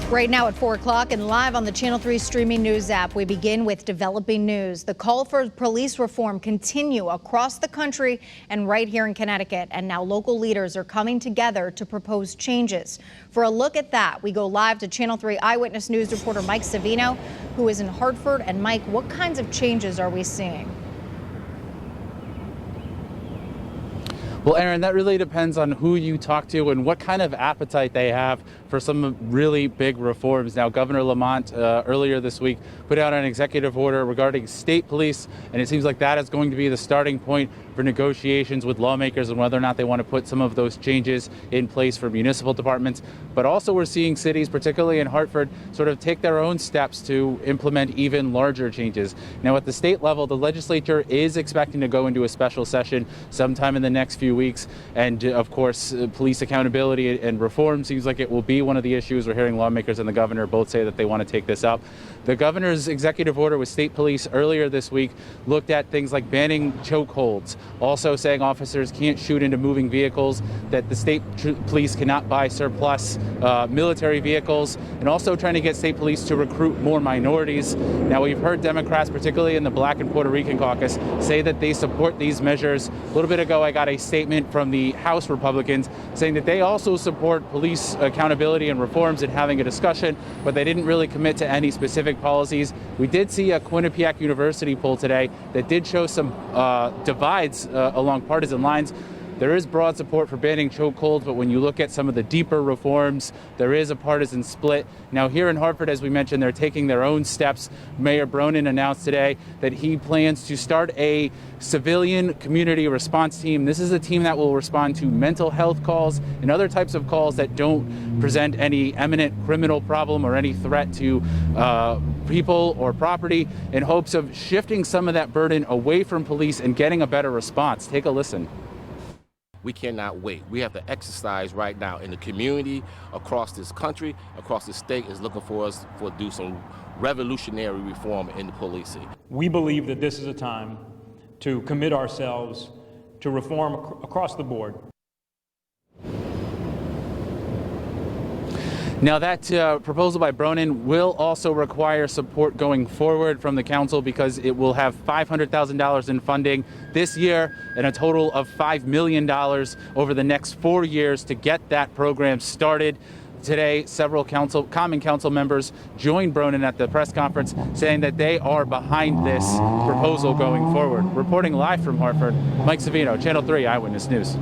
Right now at 4 o'clock and live on the Channel 3 streaming news app, we begin with developing news. The call for police reform continue across the country and right here in Connecticut. And now local leaders are coming together to propose changes. For a look at that, we go live to Channel 3 Eyewitness News reporter Mike Savino, who is in Hartford. And Mike, what kinds of changes are we seeing? Well, Aaron, that really depends on who you talk to and what kind of appetite they have for some really big reforms. Now, Governor Lamont earlier this week put out an executive order regarding state police, and it seems like that is going to be the starting point for negotiations with lawmakers on whether or not they want to put some of those changes in place for municipal departments. But also we're seeing cities, particularly in Hartford, sort of take their own steps to implement even larger changes. Now, at the state level, the legislature is expecting to go into a special session sometime in the next few weeks. And of course, police accountability and reform seems like it will be one of the issues. We're hearing lawmakers and the governor both say that they want to take this up. The governor's executive order with state police earlier this week looked at things like banning chokeholds, also saying officers can't shoot into moving vehicles, that the state police cannot buy surplus military vehicles, and also trying to get state police to recruit more minorities. Now, we've heard Democrats, particularly in the Black and Puerto Rican caucus, say that they support these measures. A little bit ago, I got a statement from the House Republicans saying that they also support police accountability and reforms and having a discussion, but they didn't really commit to any specific policies. We did see a Quinnipiac University poll today that did show some divides along partisan lines. There is broad support for banning chokeholds, but when you look at some of the deeper reforms, there is a partisan split. Now, here in Hartford, as we mentioned, they're taking their own steps. Mayor Bronin announced today that he plans to start a civilian community response team. This is a team that will respond to mental health calls and other types of calls that don't present any imminent criminal problem or any threat to people or property, in hopes of shifting some of that burden away from police and getting a better response. Take a listen. We cannot wait. We have to exercise right now. And the community across this country, across the state, is looking for us to do some revolutionary reform in the policing. We believe that this is a time to commit ourselves to reform across the board. Now, that proposal by Bronin will also require support going forward from the council, because it will have $500,000 in funding this year and a total of $5 million over the next 4 years to get that program started. Today, several Common Council members joined Bronin at the press conference, saying that they are behind this proposal going forward. Reporting live from Hartford, Mike Savino, Channel 3 Eyewitness News.